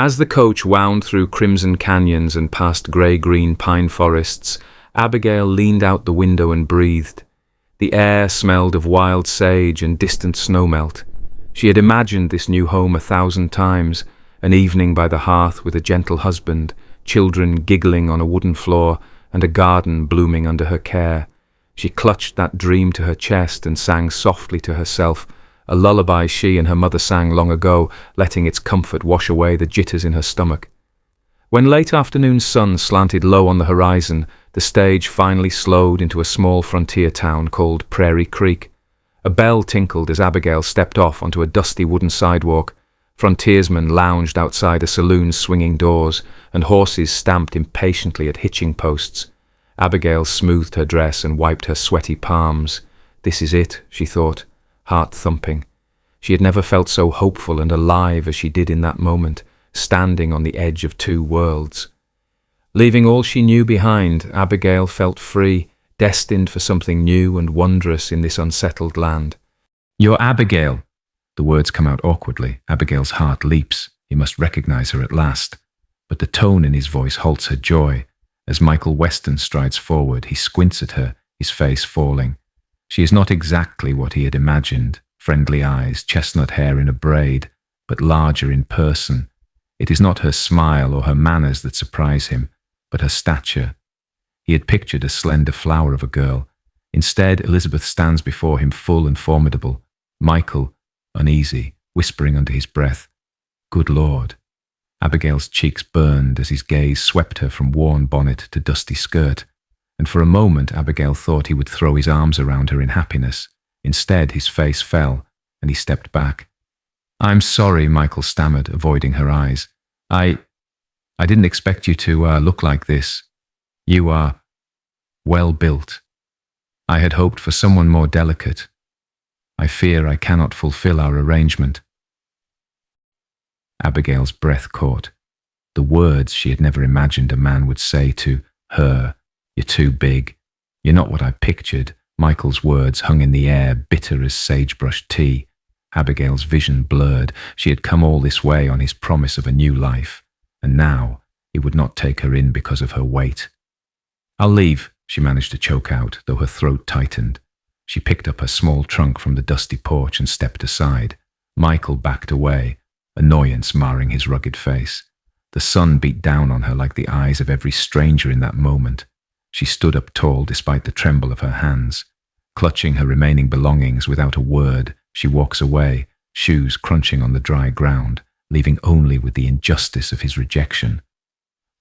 As the coach wound through crimson canyons and past grey-green pine forests, Abigail leaned out the window and breathed. The air smelled of wild sage and distant snowmelt. She had imagined this new home 1,000 times, an evening by the hearth with a gentle husband, children giggling on a wooden floor, and a garden blooming under her care. She clutched that dream to her chest and sang softly to herself, a lullaby she and her mother sang long ago, letting its comfort wash away the jitters in her stomach. When late afternoon sun slanted low on the horizon, the stage finally slowed into a small frontier town called Prairie Creek. A bell tinkled as Abigail stepped off onto a dusty wooden sidewalk. Frontiersmen lounged outside a saloon's swinging doors, and horses stamped impatiently at hitching posts. Abigail smoothed her dress and wiped her sweaty palms. This is it, she thought, heart thumping. She had never felt so hopeful and alive as she did in that moment, standing on the edge of two worlds. Leaving all she knew behind, Abigail felt free, destined for something new and wondrous in this unsettled land. "You're Abigail." The words come out awkwardly. Abigail's heart leaps. He must recognize her at last. But the tone in his voice halts her joy. As Michael Weston strides forward, he squints at her, his face falling. She is not exactly what he had imagined. Friendly eyes, chestnut hair in a braid, but larger in person. It is not her smile or her manners that surprise him, but her stature. He had pictured a slender flower of a girl. Instead, Elizabeth stands before him full and formidable. Michael, uneasy, whispering under his breath, "Good Lord." Abigail's cheeks burned as his gaze swept her from worn bonnet to dusty skirt, and for a moment Abigail thought he would throw his arms around her in happiness. Instead, his face fell, and he stepped back. "I'm sorry," Michael stammered, avoiding her eyes. I didn't expect you to look like this. You are well built. I had hoped for someone more delicate. I fear I cannot fulfill our arrangement." Abigail's breath caught. The words she had never imagined a man would say to her. "You're too big. You're not what I pictured." Michael's words hung in the air, bitter as sagebrush tea. Abigail's vision blurred. She had come all this way on his promise of a new life, and now he would not take her in because of her weight. "I'll leave," she managed to choke out, though her throat tightened. She picked up her small trunk from the dusty porch and stepped aside. Michael backed away, annoyance marring his rugged face. The sun beat down on her like the eyes of every stranger in that moment. She stood up tall despite the tremble of her hands. Clutching her remaining belongings without a word, she walks away, shoes crunching on the dry ground, leaving only with the injustice of his rejection.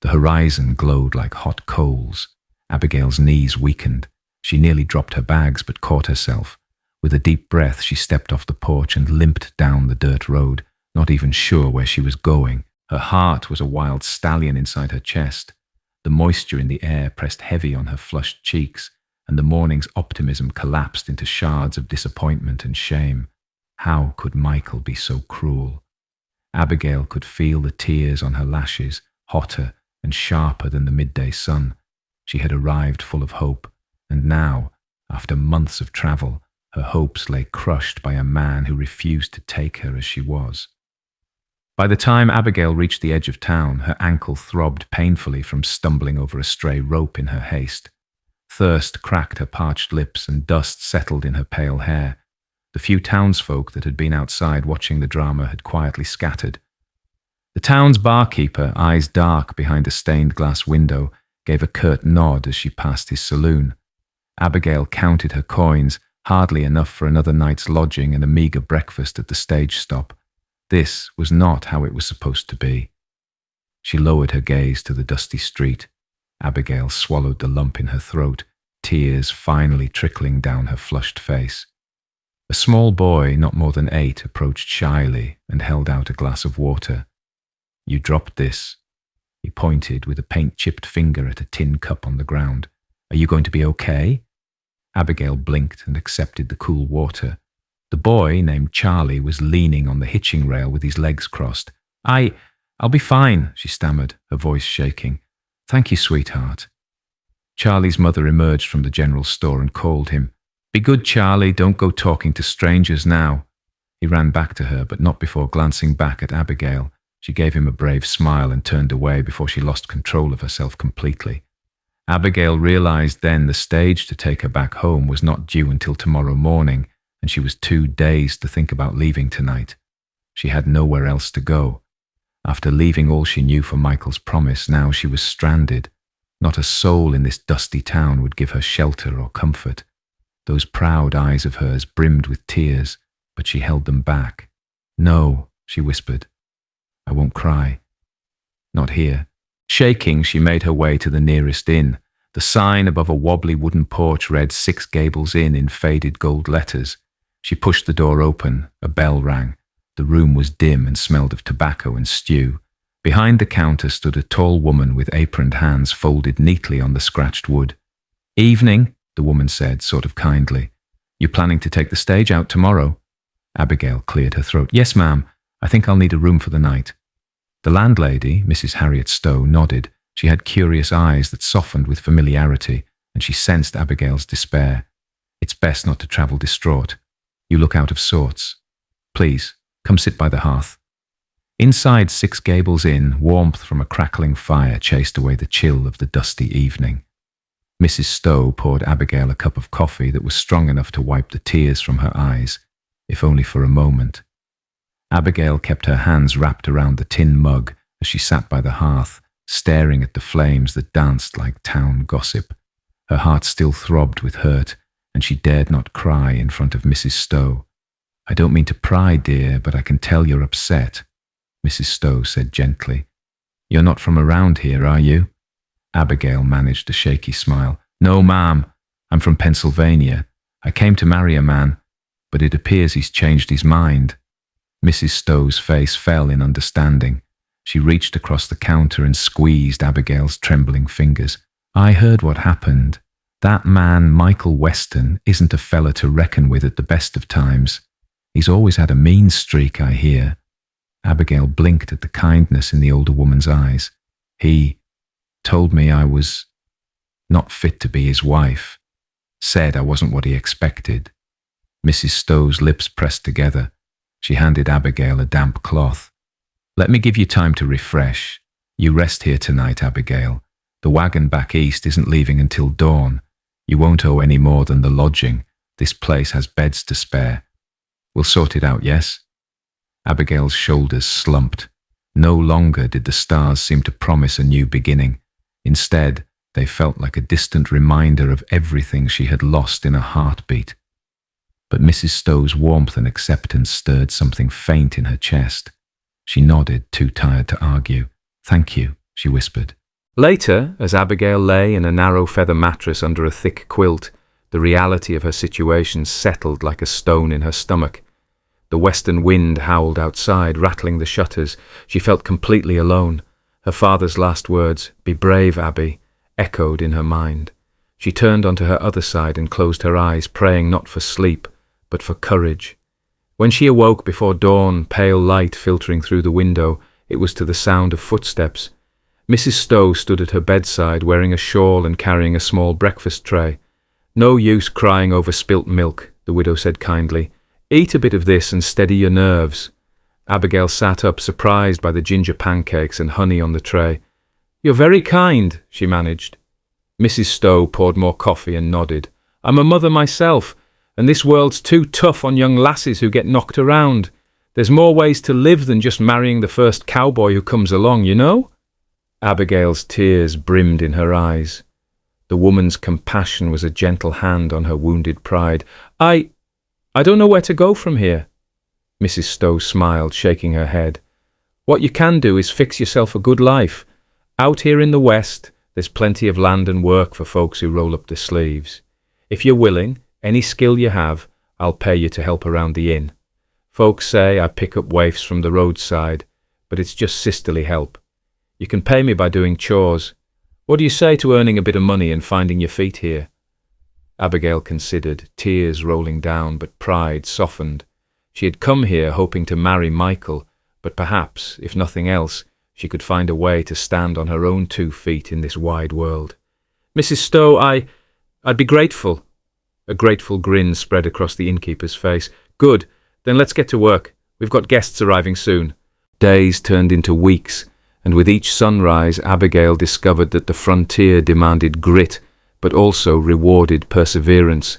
The horizon glowed like hot coals. Abigail's knees weakened. She nearly dropped her bags but caught herself. With a deep breath, she stepped off the porch and limped down the dirt road, not even sure where she was going. Her heart was a wild stallion inside her chest. The moisture in the air pressed heavy on her flushed cheeks, and the morning's optimism collapsed into shards of disappointment and shame. How could Michael be so cruel? Abigail could feel the tears on her lashes, hotter and sharper than the midday sun. She had arrived full of hope, and now, after months of travel, her hopes lay crushed by a man who refused to take her as she was. By the time Abigail reached the edge of town, her ankle throbbed painfully from stumbling over a stray rope in her haste. Thirst cracked her parched lips and dust settled in her pale hair. The few townsfolk that had been outside watching the drama had quietly scattered. The town's barkeeper, eyes dark behind a stained glass window, gave a curt nod as she passed his saloon. Abigail counted her coins, hardly enough for another night's lodging and a meagre breakfast at the stage stop. This was not how it was supposed to be. She lowered her gaze to the dusty street. Abigail swallowed the lump in her throat, tears finally trickling down her flushed face. A small boy, not more than 8, approached shyly and held out a glass of water. "You dropped this." He pointed with a paint-chipped finger at a tin cup on the ground. "Are you going to be okay?" Abigail blinked and accepted the cool water. The boy, named Charlie, was leaning on the hitching rail with his legs crossed. I'll be fine," she stammered, her voice shaking. "Thank you, sweetheart." Charlie's mother emerged from the general store and called him. "Be good, Charlie, don't go talking to strangers now." He ran back to her, but not before glancing back at Abigail. She gave him a brave smile and turned away before she lost control of herself completely. Abigail realized then the stage to take her back home was not due until tomorrow morning, and she was too dazed to think about leaving tonight. She had nowhere else to go. After leaving all she knew for Michael's promise, now she was stranded. Not a soul in this dusty town would give her shelter or comfort. Those proud eyes of hers brimmed with tears, but she held them back. "No," she whispered. "I won't cry. Not here." Shaking, she made her way to the nearest inn. The sign above a wobbly wooden porch read Six Gables Inn in faded gold letters. She pushed the door open. A bell rang. The room was dim and smelled of tobacco and stew. Behind the counter stood a tall woman with aproned hands folded neatly on the scratched wood. "Evening," the woman said, sort of kindly. "You planning to take the stage out tomorrow?" Abigail cleared her throat. "Yes, ma'am. I think I'll need a room for the night." The landlady, Mrs. Harriet Stowe, nodded. She had curious eyes that softened with familiarity, and she sensed Abigail's despair. "It's best not to travel distraught. You look out of sorts. Please, come sit by the hearth." Inside Six Gables Inn, warmth from a crackling fire chased away the chill of the dusty evening. Mrs. Stowe poured Abigail a cup of coffee that was strong enough to wipe the tears from her eyes, if only for a moment. Abigail kept her hands wrapped around the tin mug as she sat by the hearth, staring at the flames that danced like town gossip. Her heart still throbbed with hurt, and she dared not cry in front of Mrs. Stowe. "I don't mean to pry, dear, but I can tell you're upset," Mrs. Stowe said gently. "You're not from around here, are you?" Abigail managed a shaky smile. "No, ma'am. I'm from Pennsylvania. I came to marry a man, but it appears he's changed his mind." Mrs. Stowe's face fell in understanding. She reached across the counter and squeezed Abigail's trembling fingers. "I heard what happened. That man, Michael Weston, isn't a fella to reckon with at the best of times. He's always had a mean streak, I hear." Abigail blinked at the kindness in the older woman's eyes. "He told me I was not fit to be his wife. Said I wasn't what he expected." Mrs. Stowe's lips pressed together. She handed Abigail a damp cloth. "Let me give you time to refresh. You rest here tonight, Abigail. The wagon back east isn't leaving until dawn. You won't owe any more than the lodging. This place has beds to spare. We'll sort it out, yes?" Abigail's shoulders slumped. No longer did the stars seem to promise a new beginning. Instead, they felt like a distant reminder of everything she had lost in a heartbeat. But Mrs. Stowe's warmth and acceptance stirred something faint in her chest. She nodded, too tired to argue. "Thank you," she whispered. Later, as Abigail lay in a narrow feather mattress under a thick quilt, the reality of her situation settled like a stone in her stomach. The western wind howled outside, rattling the shutters. She felt completely alone. Her father's last words, "Be brave, Abby," echoed in her mind. She turned onto her other side and closed her eyes, praying not for sleep, but for courage. When she awoke before dawn, pale light filtering through the window, it was to the sound of footsteps. Mrs. Stowe stood at her bedside, wearing a shawl and carrying a small breakfast tray. "No use crying over spilt milk," the widow said kindly. "Eat a bit of this and steady your nerves." Abigail sat up, surprised by the ginger pancakes and honey on the tray. "You're very kind," she managed. Mrs. Stowe poured more coffee and nodded. "I'm a mother myself, and this world's too tough on young lasses who get knocked around. There's more ways to live than just marrying the first cowboy who comes along, you know?" Abigail's tears brimmed in her eyes. The woman's compassion was a gentle hand on her wounded pride. I don't know where to go from here." Mrs. Stowe smiled, shaking her head. "What you can do is fix yourself a good life. Out here in the West, there's plenty of land and work for folks who roll up their sleeves. If you're willing, any skill you have, I'll pay you to help around the inn. Folks say I pick up waifs from the roadside, but it's just sisterly help. You can pay me by doing chores. What do you say to earning a bit of money and finding your feet here?" Abigail considered, tears rolling down, but pride softened. She had come here hoping to marry Michael, but perhaps, if nothing else, she could find a way to stand on her own 2 feet in this wide world. "Mrs. Stowe, I'd be grateful." A grateful grin spread across the innkeeper's face. "Good, then let's get to work. We've got guests arriving soon. Days turned into weeks, and with each sunrise Abigail discovered that the frontier demanded grit, but also rewarded perseverance.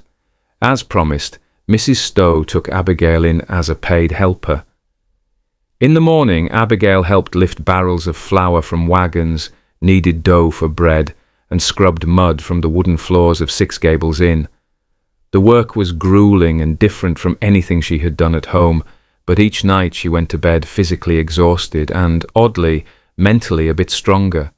As promised, Mrs. Stowe took Abigail in as a paid helper. In the morning, Abigail helped lift barrels of flour from wagons, kneaded dough for bread, and scrubbed mud from the wooden floors of Six Gables Inn. The work was grueling and different from anything she had done at home, but each night she went to bed physically exhausted and, oddly, mentally a bit stronger.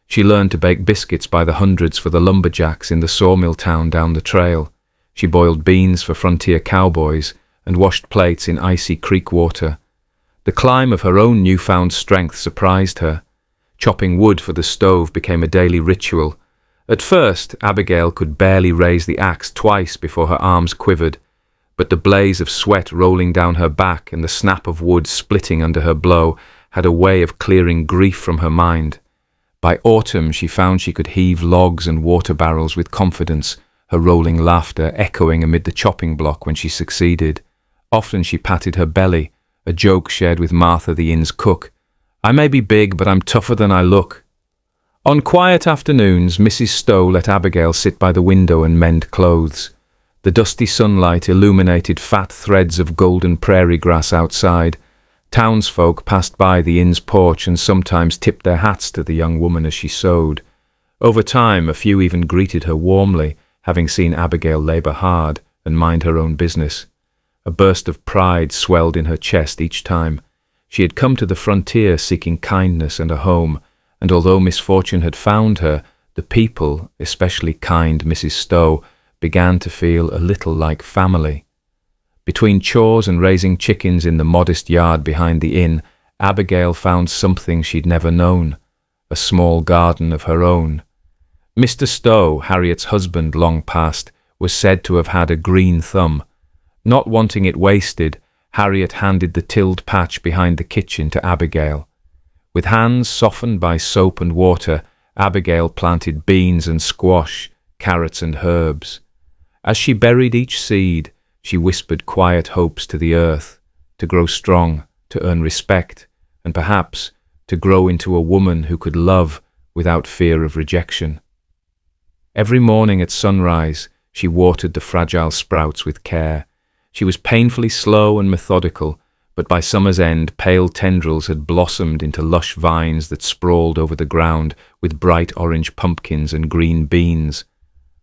She learned to bake biscuits by the hundreds for the lumberjacks in the sawmill town down the trail. She boiled beans for frontier cowboys and washed plates in icy creek water. The climb of her own newfound strength surprised her. Chopping wood for the stove became a daily ritual. At first, Abigail could barely raise the axe twice before her arms quivered, but the blaze of sweat rolling down her back and the snap of wood splitting under her blow had a way of clearing grief from her mind. By autumn, she found she could heave logs and water barrels with confidence, her rolling laughter echoing amid the chopping block when she succeeded. Often she patted her belly, a joke shared with Martha, the inn's cook. "I may be big, but I'm tougher than I look." On quiet afternoons, Mrs. Stowe let Abigail sit by the window and mend clothes. The dusty sunlight illuminated fat threads of golden prairie grass outside. Townsfolk passed by the inn's porch and sometimes tipped their hats to the young woman as she sewed. Over time, a few even greeted her warmly, having seen Abigail labour hard and mind her own business. A burst of pride swelled in her chest each time. She had come to the frontier seeking kindness and a home, and although misfortune had found her, the people, especially kind Mrs. Stowe, began to feel a little like family. Between chores and raising chickens in the modest yard behind the inn, Abigail found something she'd never known, a small garden of her own. Mr. Stowe, Harriet's husband long past, was said to have had a green thumb. Not wanting it wasted, Harriet handed the tilled patch behind the kitchen to Abigail. With hands softened by soap and water, Abigail planted beans and squash, carrots and herbs. As she buried each seed, she whispered quiet hopes to the earth, to grow strong, to earn respect, and perhaps to grow into a woman who could love without fear of rejection. Every morning at sunrise, she watered the fragile sprouts with care. She was painfully slow and methodical, but by summer's end, pale tendrils had blossomed into lush vines that sprawled over the ground with bright orange pumpkins and green beans.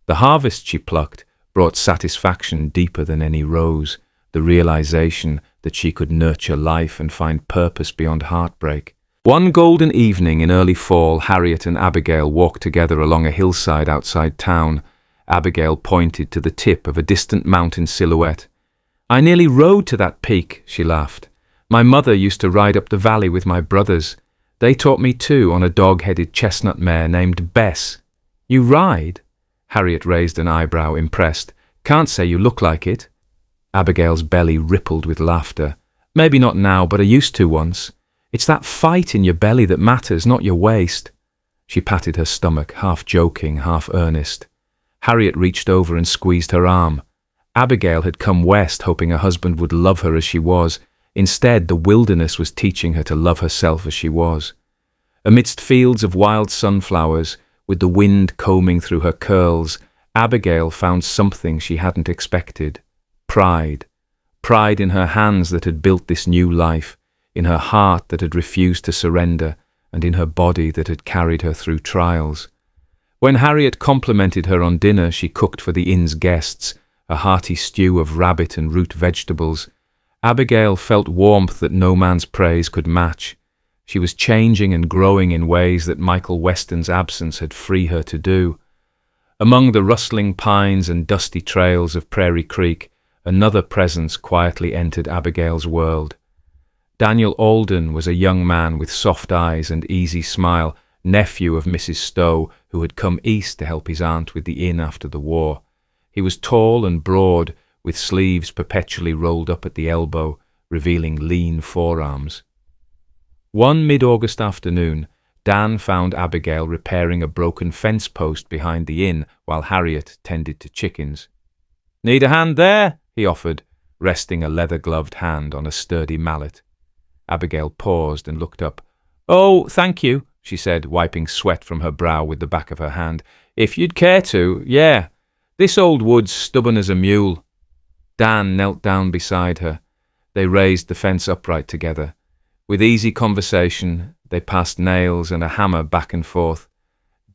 The harvest she plucked brought satisfaction deeper than any rose, the realization that she could nurture life and find purpose beyond heartbreak. One golden evening in early fall, Harriet and Abigail walked together along a hillside outside town. Abigail pointed to the tip of a distant mountain silhouette. "I nearly rode to that peak," she laughed. "My mother used to ride up the valley with my brothers. They taught me too on a dog-headed chestnut mare named Bess." "You ride?" Harriet raised an eyebrow, impressed. "Can't say you look like it." Abigail's belly rippled with laughter. "Maybe not now, but I used to once. It's that fight in your belly that matters, not your waist." She patted her stomach, half joking, half earnest. Harriet reached over and squeezed her arm. Abigail had come west hoping her husband would love her as she was. Instead, the wilderness was teaching her to love herself as she was. Amidst fields of wild sunflowers, with the wind combing through her curls, Abigail found something she hadn't expected. Pride. Pride in her hands that had built this new life, in her heart that had refused to surrender, and in her body that had carried her through trials. When Harriet complimented her on dinner she cooked for the inn's guests, a hearty stew of rabbit and root vegetables, Abigail felt warmth that no man's praise could match. She was changing and growing in ways that Michael Weston's absence had freed her to do. Among the rustling pines and dusty trails of Prairie Creek, another presence quietly entered Abigail's world. Daniel Alden was a young man with soft eyes and easy smile, nephew of Mrs. Stowe, who had come east to help his aunt with the inn after the war. He was tall and broad, with sleeves perpetually rolled up at the elbow, revealing lean forearms. One mid-August afternoon, Dan found Abigail repairing a broken fence post behind the inn while Harriet tended to chickens. "Need a hand there?" he offered, resting a leather-gloved hand on a sturdy mallet. Abigail paused and looked up. "Oh, thank you," she said, wiping sweat from her brow with the back of her hand. "If you'd care to, yeah. This old wood's stubborn as a mule." Dan knelt down beside her. They raised the fence upright together. With easy conversation, they passed nails and a hammer back and forth.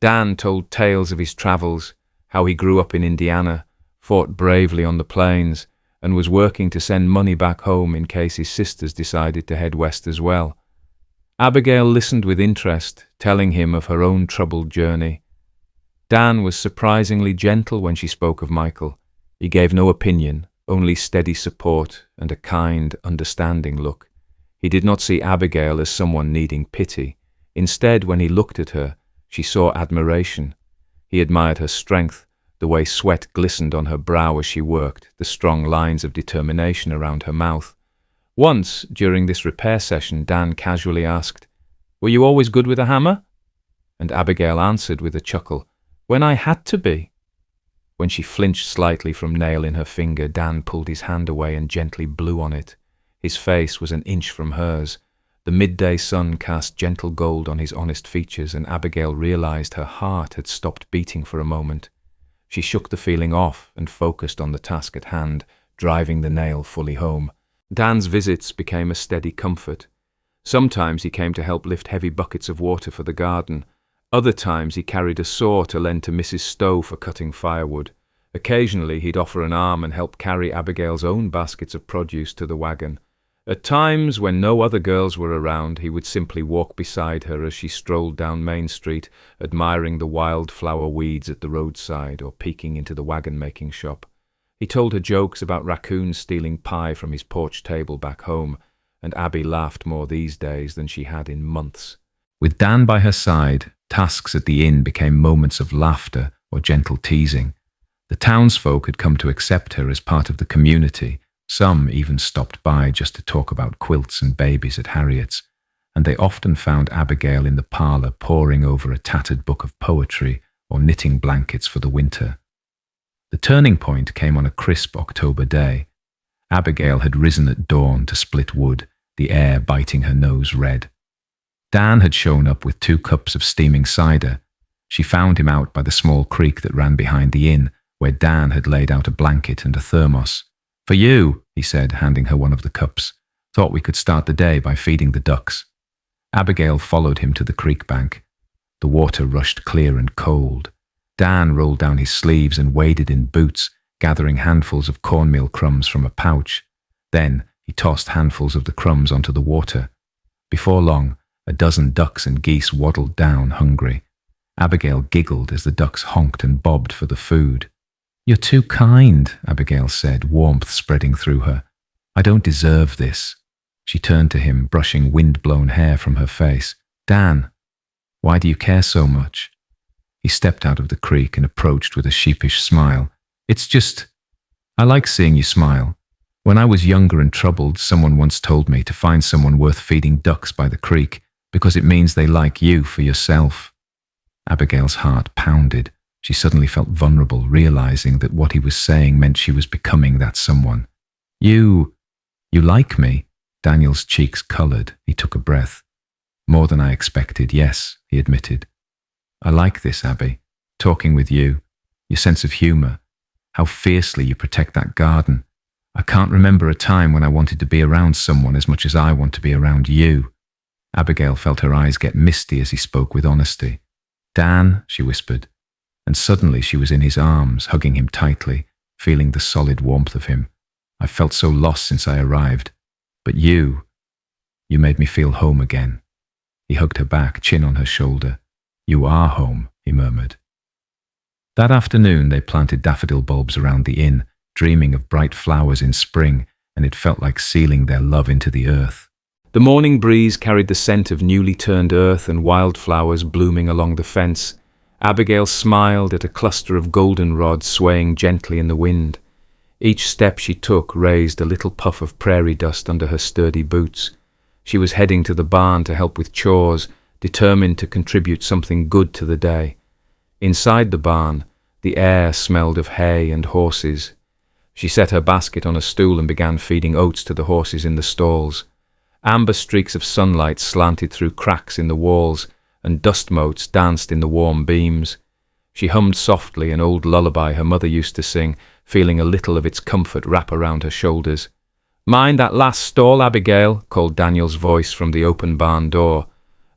Dan told tales of his travels, how he grew up in Indiana, fought bravely on the plains, and was working to send money back home in case his sisters decided to head west as well. Abigail listened with interest, telling him of her own troubled journey. Dan was surprisingly gentle when she spoke of Michael. He gave no opinion, only steady support and a kind, understanding look. He did not see Abigail as someone needing pity. Instead, when he looked at her, she saw admiration. He admired her strength, the way sweat glistened on her brow as she worked, the strong lines of determination around her mouth. Once, during this repair session, Dan casually asked, "Were you always good with a hammer?" And Abigail answered with a chuckle, "When I had to be." When she flinched slightly from nail in her finger, Dan pulled his hand away and gently blew on it. His face was an inch from hers. The midday sun cast gentle gold on his honest features, and Abigail realized her heart had stopped beating for a moment. She shook the feeling off and focused on the task at hand, driving the nail fully home. Dan's visits became a steady comfort. Sometimes he came to help lift heavy buckets of water for the garden. Other times he carried a saw to lend to Mrs. Stowe for cutting firewood. Occasionally he'd offer an arm and help carry Abigail's own baskets of produce to the wagon. At times, when no other girls were around, he would simply walk beside her as she strolled down Main Street, admiring the wildflower weeds at the roadside or peeking into the wagon-making shop. He told her jokes about raccoons stealing pie from his porch table back home, and Abby laughed more these days than she had in months. With Dan by her side, tasks at the inn became moments of laughter or gentle teasing. The townsfolk had come to accept her as part of the community. Some even stopped by just to talk about quilts and babies at Harriet's, and they often found Abigail in the parlour poring over a tattered book of poetry or knitting blankets for the winter. The turning point came on a crisp October day. Abigail had risen at dawn to split wood, the air biting her nose red. Dan had shown up with 2 cups of steaming cider. She found him out by the small creek that ran behind the inn, where Dan had laid out a blanket and a thermos. "For you," he said, handing her one of the cups. "Thought we could start the day by feeding the ducks." Abigail followed him to the creek bank. The water rushed clear and cold. Dan rolled down his sleeves and waded in boots, gathering handfuls of cornmeal crumbs from a pouch. Then he tossed handfuls of the crumbs onto the water. Before long, a dozen ducks and geese waddled down hungry. Abigail giggled as the ducks honked and bobbed for the food. "You're too kind," Abigail said, warmth spreading through her. "I don't deserve this." She turned to him, brushing wind-blown hair from her face. "Dan, why do you care so much?" He stepped out of the creek and approached with a sheepish smile. "It's just, I like seeing you smile. When I was younger and troubled, someone once told me to find someone worth feeding ducks by the creek, because it means they like you for yourself." Abigail's heart pounded. She suddenly felt vulnerable, realizing that what he was saying meant she was becoming that someone. You like me?" Daniel's cheeks colored. He took a breath. "More than I expected, yes," he admitted. "I like this, Abby. Talking with you. Your sense of humor. How fiercely you protect that garden. I can't remember a time when I wanted to be around someone as much as I want to be around you." Abigail felt her eyes get misty as he spoke with honesty. "Dan," she whispered. And suddenly she was in his arms, hugging him tightly, feeling the solid warmth of him. "I've felt so lost since I arrived. But you made me feel home again." He hugged her back, chin on her shoulder. "You are home," he murmured. That afternoon they planted daffodil bulbs around the inn, dreaming of bright flowers in spring, and it felt like sealing their love into the earth. The morning breeze carried the scent of newly turned earth and wildflowers blooming along the fence. Abigail smiled at a cluster of goldenrod swaying gently in the wind. Each step she took raised a little puff of prairie dust under her sturdy boots. She was heading to the barn to help with chores, determined to contribute something good to the day. Inside the barn, the air smelled of hay and horses. She set her basket on a stool and began feeding oats to the horses in the stalls. Amber streaks of sunlight slanted through cracks in the walls, and dust motes danced in the warm beams. She hummed softly an old lullaby her mother used to sing, feeling a little of its comfort wrap around her shoulders. "Mind that last stall, Abigail," called Daniel's voice from the open barn door.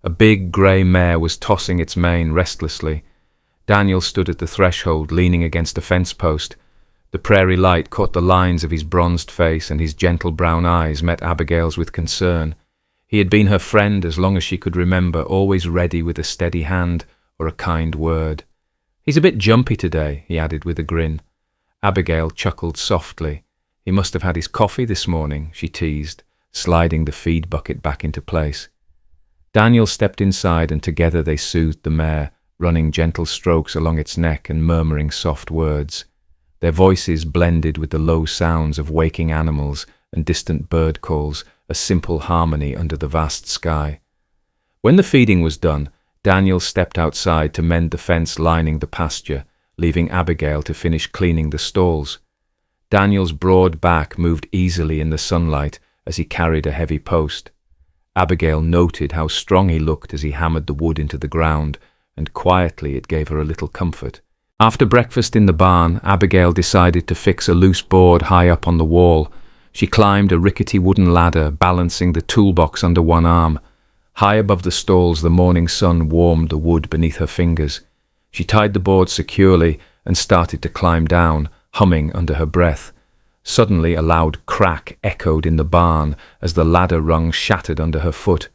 A big grey mare was tossing its mane restlessly. Daniel stood at the threshold, leaning against a fence post. The prairie light caught the lines of his bronzed face, and his gentle brown eyes met Abigail's with concern. He had been her friend as long as she could remember, always ready with a steady hand or a kind word. "He's a bit jumpy today," he added with a grin. Abigail chuckled softly. "He must have had his coffee this morning," she teased, sliding the feed bucket back into place. Daniel stepped inside, and together they soothed the mare, running gentle strokes along its neck and murmuring soft words. Their voices blended with the low sounds of waking animals and distant bird calls, a simple harmony under the vast sky. When the feeding was done, Daniel stepped outside to mend the fence lining the pasture, leaving Abigail to finish cleaning the stalls. Daniel's broad back moved easily in the sunlight as he carried a heavy post. Abigail noted how strong he looked as he hammered the wood into the ground, and quietly it gave her a little comfort. After breakfast in the barn, Abigail decided to fix a loose board high up on the wall. She climbed a rickety wooden ladder, balancing the toolbox under one arm. High above the stalls, the morning sun warmed the wood beneath her fingers. She tied the board securely and started to climb down, humming under her breath. Suddenly a loud crack echoed in the barn as the ladder rung shattered under her foot.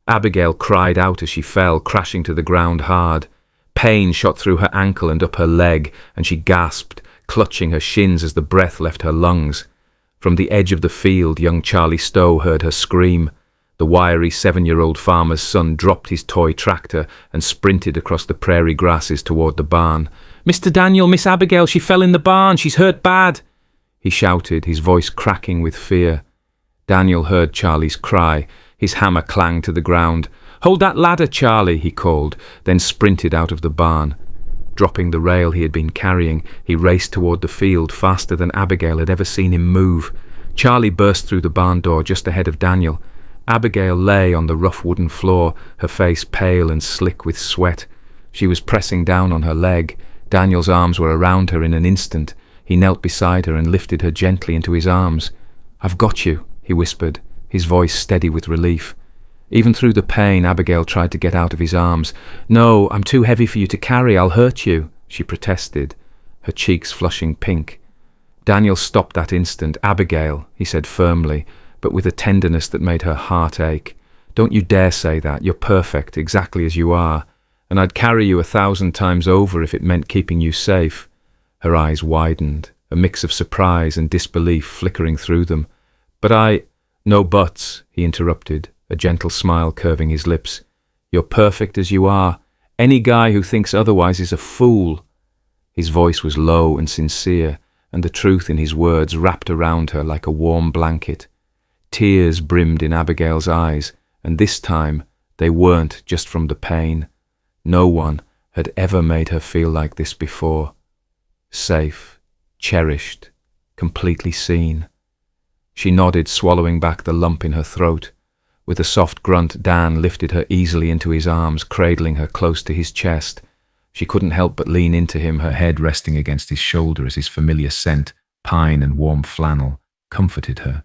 Abigail cried out as she fell, crashing to the ground hard. Pain shot through her ankle and up her leg, and she gasped, clutching her shins as the breath left her lungs. From the edge of the field, young Charlie Stowe heard her scream. The wiry 7-year-old farmer's son dropped his toy tractor and sprinted across the prairie grasses toward the barn. "Mr. Daniel, Miss Abigail, she fell in the barn. She's hurt bad," he shouted, his voice cracking with fear. Daniel heard Charlie's cry. His hammer clanged to the ground. "Hold that ladder, Charlie," he called, then sprinted out of the barn. Dropping the rail he had been carrying, he raced toward the field faster than Abigail had ever seen him move. Charlie burst through the barn door just ahead of Daniel. Abigail lay on the rough wooden floor, her face pale and slick with sweat. She was pressing down on her leg. Daniel's arms were around her in an instant. He knelt beside her and lifted her gently into his arms. "I've got you," he whispered, his voice steady with relief. Even through the pain, Abigail tried to get out of his arms. "No, I'm too heavy for you to carry. I'll hurt you," she protested, her cheeks flushing pink. Daniel stopped that instant. "Abigail," he said firmly, but with a tenderness that made her heart ache. "Don't you dare say that. You're perfect, exactly as you are. And I'd carry you 1,000 times over if it meant keeping you safe." Her eyes widened, a mix of surprise and disbelief flickering through them. "But No buts," he interrupted, a gentle smile curving his lips. "You're perfect as you are. Any guy who thinks otherwise is a fool." His voice was low and sincere, and the truth in his words wrapped around her like a warm blanket. Tears brimmed in Abigail's eyes, and this time they weren't just from the pain. No one had ever made her feel like this before. Safe, cherished, completely seen. She nodded, swallowing back the lump in her throat. With a soft grunt, Dan lifted her easily into his arms, cradling her close to his chest. She couldn't help but lean into him, her head resting against his shoulder as his familiar scent, pine and warm flannel, comforted her.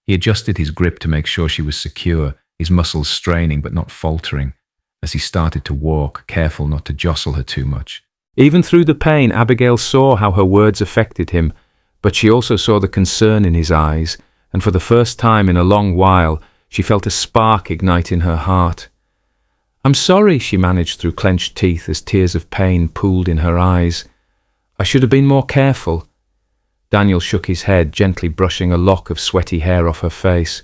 He adjusted his grip to make sure she was secure, his muscles straining but not faltering, as he started to walk, careful not to jostle her too much. Even through the pain, Abigail saw how her words affected him, but she also saw the concern in his eyes, and for the first time in a long while, she felt a spark ignite in her heart. "I'm sorry," she managed through clenched teeth as tears of pain pooled in her eyes. "I should have been more careful." Daniel shook his head, gently brushing a lock of sweaty hair off her face.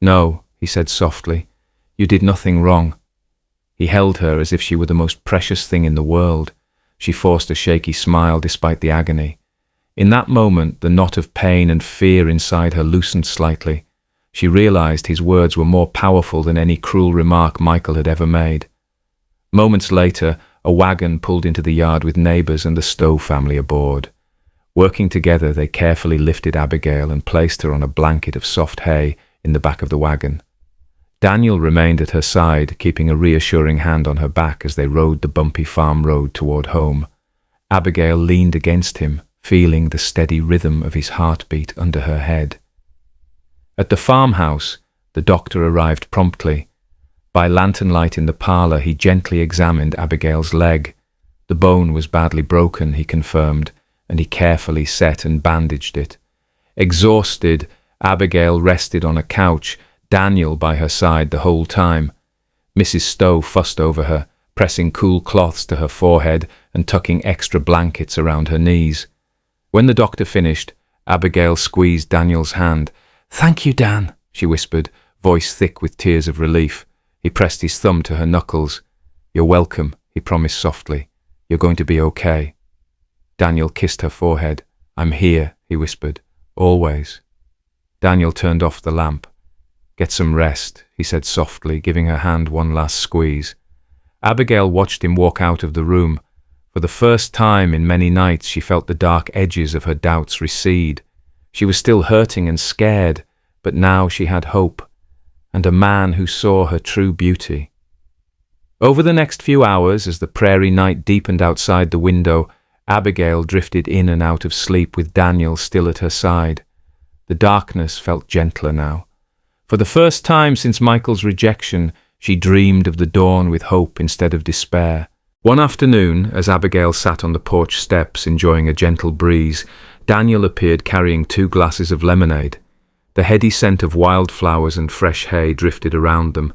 "No," he said softly, "you did nothing wrong." He held her as if she were the most precious thing in the world. She forced a shaky smile despite the agony. In that moment, the knot of pain and fear inside her loosened slightly. She realized his words were more powerful than any cruel remark Michael had ever made. Moments later, a wagon pulled into the yard with neighbors and the Stowe family aboard. Working together, they carefully lifted Abigail and placed her on a blanket of soft hay in the back of the wagon. Daniel remained at her side, keeping a reassuring hand on her back as they rode the bumpy farm road toward home. Abigail leaned against him, feeling the steady rhythm of his heartbeat under her head. At the farmhouse, the doctor arrived promptly. By lantern light in the parlour, he gently examined Abigail's leg. The bone was badly broken, he confirmed, and he carefully set and bandaged it. Exhausted, Abigail rested on a couch, Daniel by her side the whole time. Mrs. Stowe fussed over her, pressing cool cloths to her forehead and tucking extra blankets around her knees. When the doctor finished, Abigail squeezed Daniel's hand. "Thank you, Dan," she whispered, voice thick with tears of relief. He pressed his thumb to her knuckles. "You're welcome," he promised softly. "You're going to be okay." Daniel kissed her forehead. "I'm here," he whispered. "Always." Daniel turned off the lamp. "Get some rest," he said softly, giving her hand one last squeeze. Abigail watched him walk out of the room. For the first time in many nights she felt the dark edges of her doubts recede. She was still hurting and scared, but now she had hope, and a man who saw her true beauty. Over the next few hours, as the prairie night deepened outside the window, Abigail drifted in and out of sleep with Daniel still at her side. The darkness felt gentler now. For the first time since Michael's rejection, she dreamed of the dawn with hope instead of despair. One afternoon, as Abigail sat on the porch steps enjoying a gentle breeze, Daniel appeared carrying 2 glasses of lemonade. The heady scent of wildflowers and fresh hay drifted around them.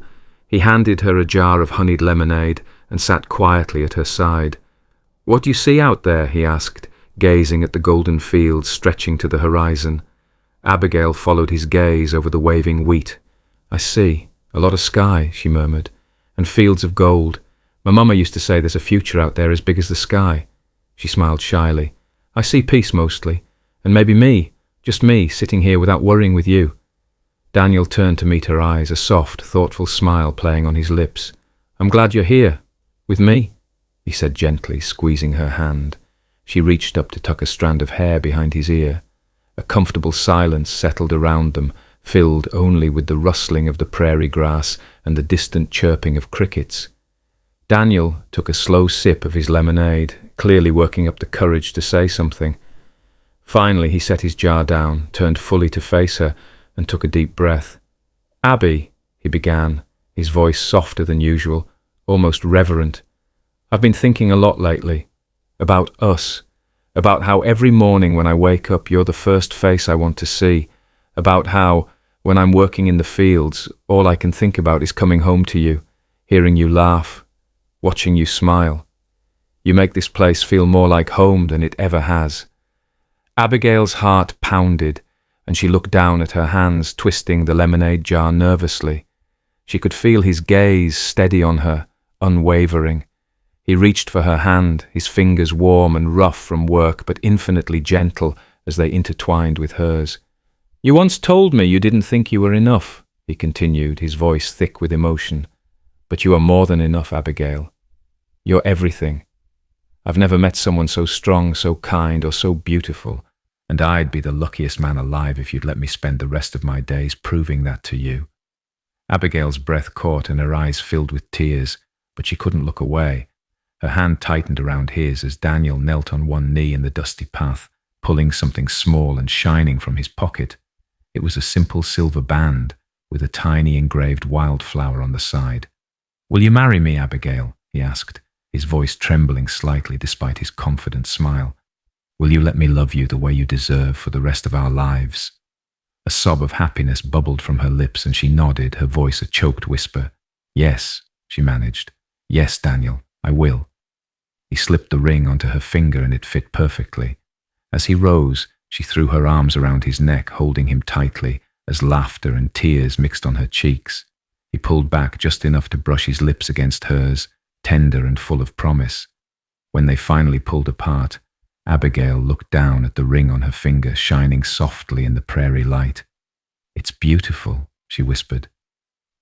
He handed her a jar of honeyed lemonade and sat quietly at her side. "What do you see out there?" he asked, gazing at the golden fields stretching to the horizon. Abigail followed his gaze over the waving wheat. "I see a lot of sky," she murmured, "and fields of gold. My mama used to say there's a future out there as big as the sky." She smiled shyly. "I see peace mostly, and maybe me, just me, sitting here without worrying with you." Daniel turned to meet her eyes, a soft, thoughtful smile playing on his lips. "I'm glad you're here. With me," he said gently, squeezing her hand. She reached up to tuck a strand of hair behind his ear. A comfortable silence settled around them, filled only with the rustling of the prairie grass and the distant chirping of crickets. Daniel took a slow sip of his lemonade, clearly working up the courage to say something. Finally, he set his jar down, turned fully to face her, and took a deep breath. "Abby," he began, his voice softer than usual, almost reverent. "I've been thinking a lot lately. About us. About how every morning when I wake up you're the first face I want to see. About how, when I'm working in the fields, all I can think about is coming home to you, hearing you laugh, watching you smile. You make this place feel more like home than it ever has." Abigail's heart pounded, and she looked down at her hands, twisting the lemonade jar nervously. She could feel his gaze steady on her, unwavering. He reached for her hand, his fingers warm and rough from work, but infinitely gentle as they intertwined with hers. "You once told me you didn't think you were enough," he continued, his voice thick with emotion. "But you are more than enough, Abigail. You're everything. I've never met someone so strong, so kind, or so beautiful, and I'd be the luckiest man alive if you'd let me spend the rest of my days proving that to you." Abigail's breath caught and her eyes filled with tears, but she couldn't look away. Her hand tightened around his as Daniel knelt on one knee in the dusty path, pulling something small and shining from his pocket. It was a simple silver band with a tiny engraved wildflower on the side. "Will you marry me, Abigail?" he asked, his voice trembling slightly despite his confident smile. "Will you let me love you the way you deserve for the rest of our lives?" A sob of happiness bubbled from her lips and she nodded, her voice a choked whisper. "Yes," she managed. "Yes, Daniel, I will." He slipped the ring onto her finger and it fit perfectly. As he rose, she threw her arms around his neck, holding him tightly, as laughter and tears mixed on her cheeks. He pulled back just enough to brush his lips against hers, tender and full of promise. When they finally pulled apart, Abigail looked down at the ring on her finger, shining softly in the prairie light. "It's beautiful," she whispered.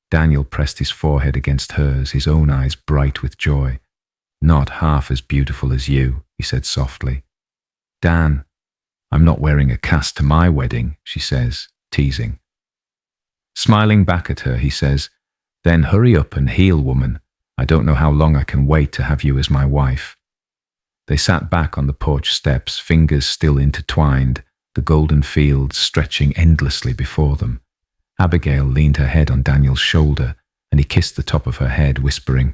Daniel pressed his forehead against hers, his own eyes bright with joy. "Not half as beautiful as you," he said softly. "Dan, I'm not wearing a cast to my wedding," she says, teasing. Smiling back at her, he says, "Then hurry up and heal, woman. I don't know how long I can wait to have you as my wife." They sat back on the porch steps, fingers still intertwined, the golden fields stretching endlessly before them. Abigail leaned her head on Daniel's shoulder, and he kissed the top of her head, whispering,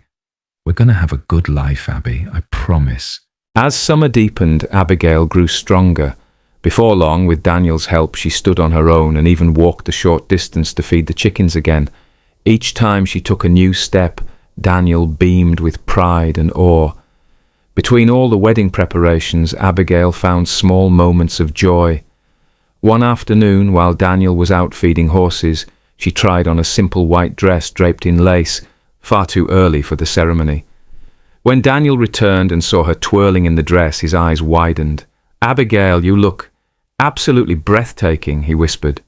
"We're going to have a good life, Abby, I promise." As summer deepened, Abigail grew stronger. Before long, with Daniel's help, she stood on her own and even walked a short distance to feed the chickens again. Each time she took a new step, Daniel beamed with pride and awe. Between all the wedding preparations, Abigail found small moments of joy. One afternoon, while Daniel was out feeding horses, she tried on a simple white dress draped in lace, far too early for the ceremony. When Daniel returned and saw her twirling in the dress, his eyes widened. "Abigail, you look absolutely breathtaking," he whispered.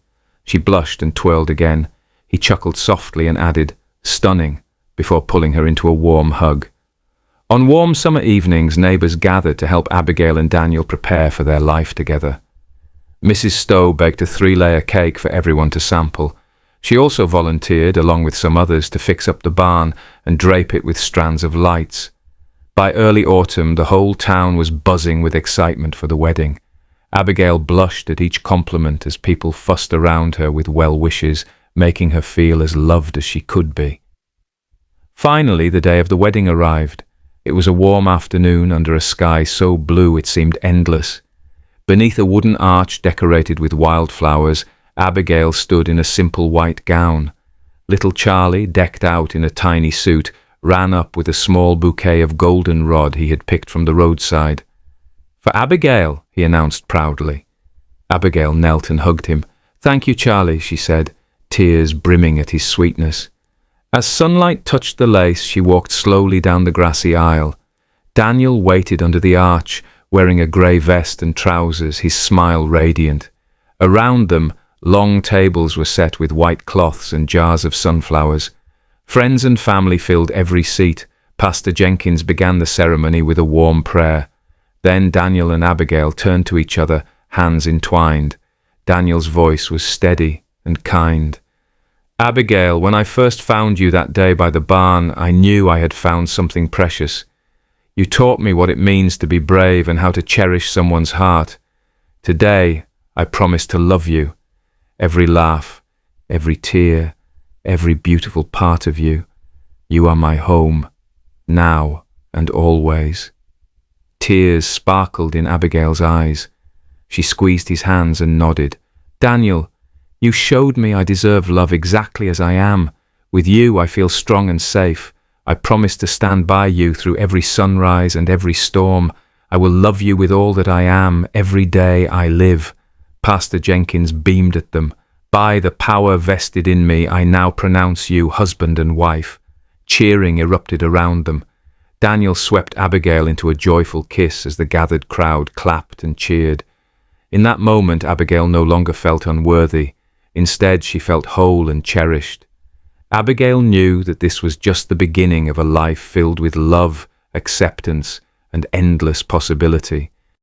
She blushed and twirled again. He chuckled softly and added, "Stunning," before pulling her into a warm hug. On warm summer evenings, neighbours gathered to help Abigail and Daniel prepare for their life together. Mrs. Stowe baked a 3-layer cake for everyone to sample. She also volunteered, along with some others, to fix up the barn and drape it with strands of lights. By early autumn, the whole town was buzzing with excitement for the wedding. Abigail blushed at each compliment as people fussed around her with well wishes, making her feel as loved as she could be. Finally, the day of the wedding arrived. It was a warm afternoon under a sky so blue it seemed endless. Beneath a wooden arch decorated with wildflowers, Abigail stood in a simple white gown. Little Charlie, decked out in a tiny suit, ran up with a small bouquet of goldenrod he had picked from the roadside. "For Abigail," he announced proudly. Abigail knelt and hugged him. "Thank you, Charlie," she said, tears brimming at his sweetness. As sunlight touched the lace, she walked slowly down the grassy aisle. Daniel waited under the arch, wearing a grey vest and trousers, his smile radiant. Around them, long tables were set with white cloths and jars of sunflowers. Friends and family filled every seat. Pastor Jenkins began the ceremony with a warm prayer. Then Daniel and Abigail turned to each other, hands entwined. Daniel's voice was steady and kind. "Abigail, when I first found you that day by the barn, I knew I had found something precious. You taught me what it means to be brave and how to cherish someone's heart. Today, I promise to love you. Every laugh, every tear, every beautiful part of you. You are my home, now and always." Tears sparkled in Abigail's eyes. She squeezed his hands and nodded. "Daniel, you showed me I deserve love exactly as I am. With you, I feel strong and safe. I promise to stand by you through every sunrise and every storm. I will love you with all that I am, every day I live." Pastor Jenkins beamed at them. "By the power vested in me, I now pronounce you husband and wife." Cheering erupted around them. Daniel swept Abigail into a joyful kiss as the gathered crowd clapped and cheered. In that moment, Abigail no longer felt unworthy. Instead, she felt whole and cherished. Abigail knew that this was just the beginning of a life filled with love, acceptance, and endless possibility.